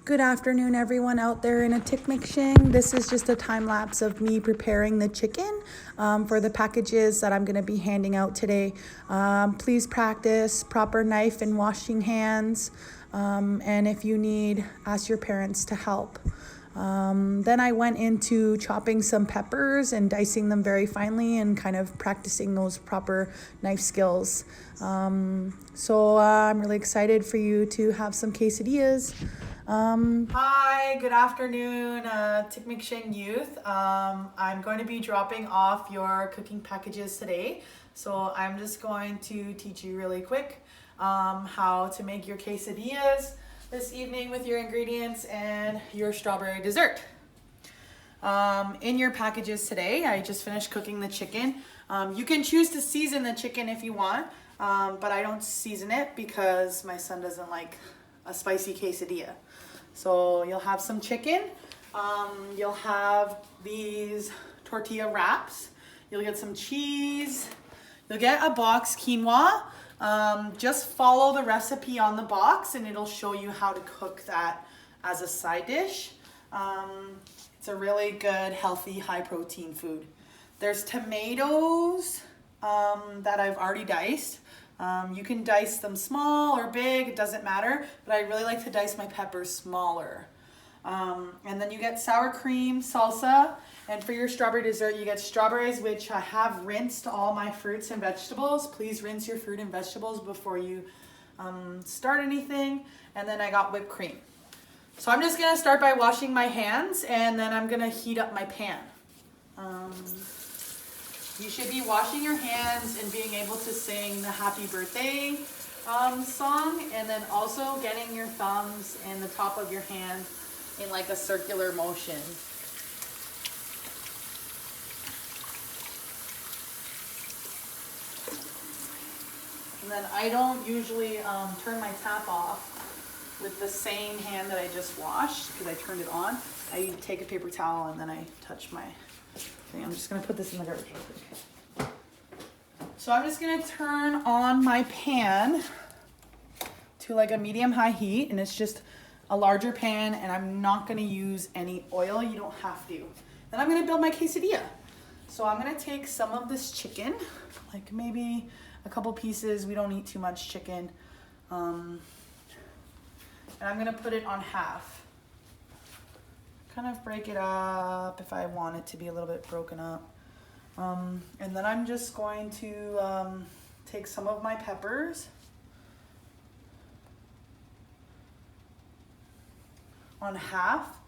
Good afternoon, everyone out there in Atikameksheng. This is just a time lapse of me preparing the chicken for the packages that I'm going to be handing out today. Please practice proper knife and washing hands. And if you need, ask your parents to help. Then I went into chopping some peppers and dicing them very finely and kind of practicing those proper knife skills. So I'm really excited for you to have some quesadillas. Hi, good afternoon, Atikameksheng youth. I'm going to be dropping off your cooking packages today. So I'm just going to teach you really quick how to make your quesadillas this evening with your ingredients and your strawberry dessert. In your packages today, I just finished cooking the chicken. You can choose to season the chicken if you want, but I don't season it because my son doesn't like a spicy quesadilla. So you'll have some chicken, you'll have these tortilla wraps, you'll get some cheese, you'll get a box quinoa. Just follow the recipe on the box and it'll show you how to cook that as a side dish. It's a really good, healthy, high protein food. There's tomatoes that I've already diced. You can dice them small or big, it doesn't matter, but I really like to dice my peppers smaller. And then you get sour cream, salsa, and for your strawberry dessert, you get strawberries, which I have rinsed all my fruits and vegetables. Please rinse your fruit and vegetables before you start anything. And then I got whipped cream. So I'm just gonna start by washing my hands and then I'm gonna heat up my pan. You should be washing your hands and being able to sing the happy birthday song, and then also getting your thumbs and the top of your hand in like a circular motion. And then I don't usually turn my tap off with the same hand that I just washed because I turned it on. I take a paper towel and then I touch my thing. I'm just gonna put this in the garbage real quick. So I'm just gonna turn on my pan to like a medium-high heat, and it's just a larger pan, and I'm not gonna use any oil. You don't have to. Then I'm gonna build my quesadilla. So I'm gonna take some of this chicken, like maybe a couple pieces. We don't eat too much chicken. And I'm gonna put it on half. Kind of break it up if I want it to be a little bit broken up. And then I'm just going to take some of my peppers on half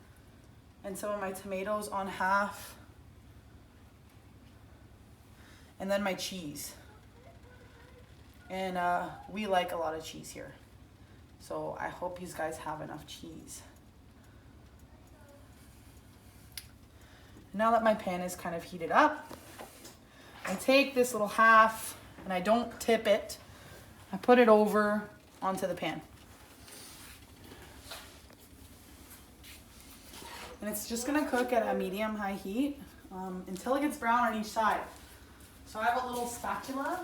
and some of my tomatoes on half, and then my cheese. And we like a lot of cheese here. So I hope you guys have enough cheese. Now that my pan is kind of heated up, I take this little half and I don't tip it. I put it over onto the pan. And it's just gonna cook at a medium-high heat until it gets brown on each side. So I have a little spatula.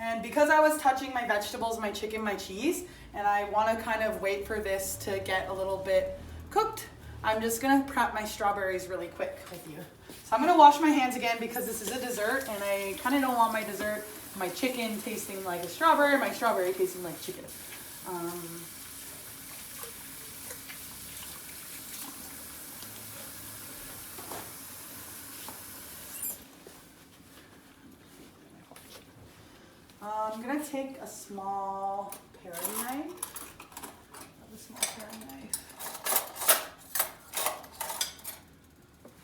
And because I was touching my vegetables, my chicken, my cheese, and I want to kind of wait for this to get a little bit cooked, I'm just going to prep my strawberries really quick with you. So I'm going to wash my hands again because this is a dessert, and I kind of don't want my dessert, my chicken tasting like a strawberry, my strawberry tasting like chicken. I'm gonna take a small paring knife. A small paring knife.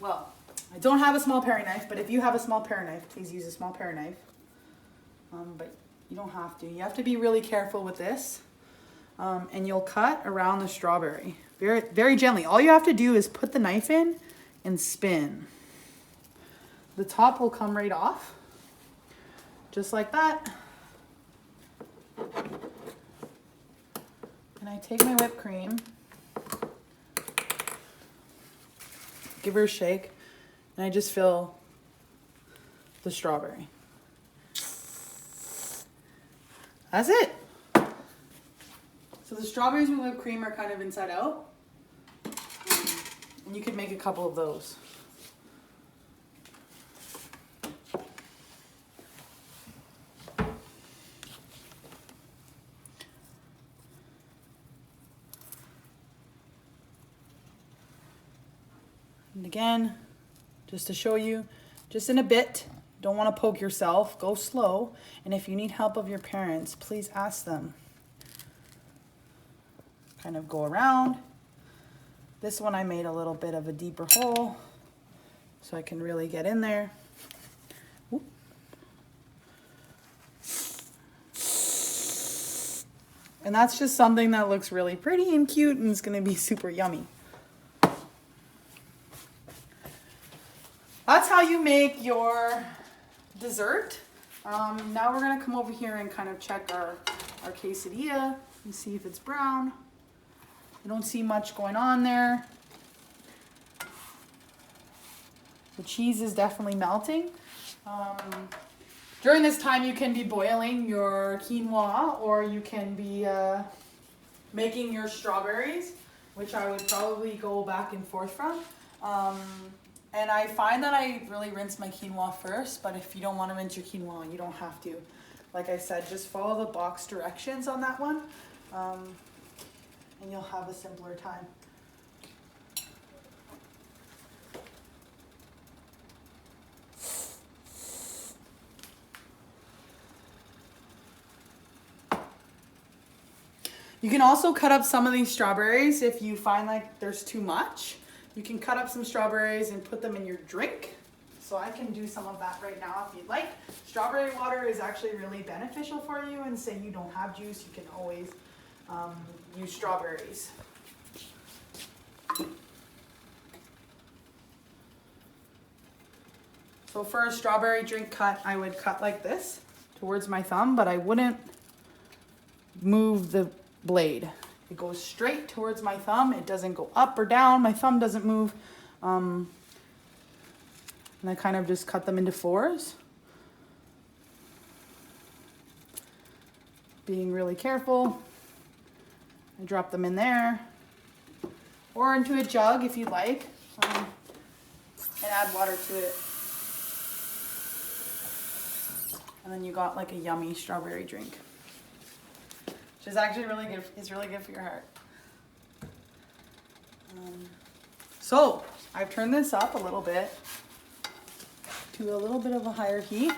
Well, I don't have a small paring knife, but if you have a small paring knife, please use a small paring knife. But you don't have to. You have to be really careful with this. And you'll cut around the strawberry very, very gently. All you have to do is put the knife in and spin. The top will come right off, just like that. And I take my whipped cream, give her a shake, and I just fill the strawberry. That's it. So the strawberries with whipped cream are kind of inside out. And you could make a couple of those. And again, just to show you, just in a bit, don't want to poke yourself, go slow. And if you need help of your parents, please ask them. Kind of go around. This one I made a little bit of a deeper hole so I can really get in there. Whoop. And that's just something that looks really pretty and cute and it's going to be super yummy. That's how you make your dessert. Now we're gonna come over here and kind of check our quesadilla and see if it's brown. I don't see much going on there. The cheese is definitely melting. During this time you can be boiling your quinoa or you can be making your strawberries, which I would probably go back and forth from. And I find that I really rinse my quinoa first, but if you don't want to rinse your quinoa, you don't have to. Like I said, just follow the box directions on that one, and you'll have a simpler time. You can also cut up some of these strawberries if you find like there's too much. You can cut up some strawberries and put them in your drink. So I can do some of that right now if you'd like. Strawberry water is actually really beneficial for you, and say you don't have juice, you can always use strawberries. So for a strawberry drink cut, I would cut like this towards my thumb, but I wouldn't move the blade. It goes straight towards my thumb. It doesn't go up or down. My thumb doesn't move. And I kind of just cut them into fours. Being really careful. I drop them in there. Or into a jug if you like. And add water to it. And then you got like a yummy strawberry drink. Which is actually really good. It's really good for your heart. So I've turned this up a little bit to a little bit of a higher heat,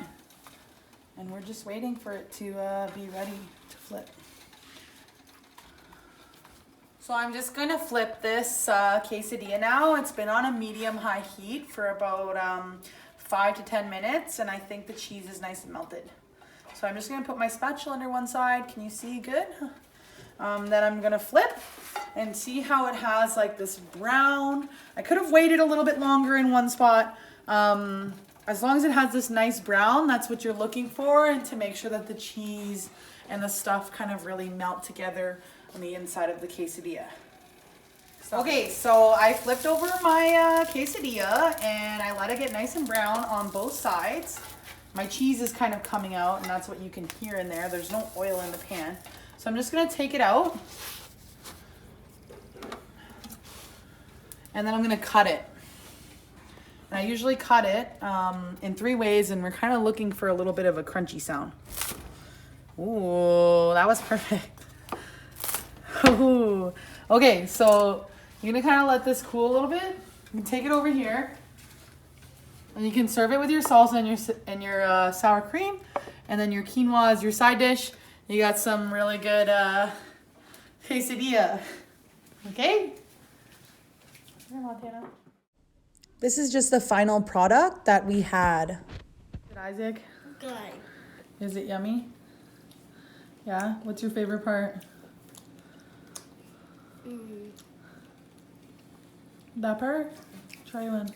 and we're just waiting for it to be ready to flip. So I'm just gonna flip this quesadilla now. It's been on a medium-high heat for about 5 to 10 minutes, and I think the cheese is nice and melted. So I'm just gonna put my spatula under one side. Can you see good? Then I'm gonna flip and see how it has like this brown. I could have waited a little bit longer in one spot. As long as it has this nice brown, that's what you're looking for, and to make sure that the cheese and the stuff kind of really melt together on the inside of the quesadilla. Okay, so I flipped over my quesadilla and I let it get nice and brown on both sides. My cheese is kind of coming out, and that's what you can hear in there. There's no oil in the pan. So I'm just gonna take it out. And then I'm gonna cut it. And I usually cut it in 3 ways, and we're kind of looking for a little bit of a crunchy sound. Ooh, that was perfect. Ooh. Okay, so you're gonna kind of let this cool a little bit. You can take it over here. And you can serve it with your salsa and your sour cream. And then your quinoa is your side dish. You got some really good quesadilla. Okay? Here, Montana. This is just the final product that we had. Good, Isaac? Good. Is it yummy? Yeah? What's your favorite part? That part? Try one.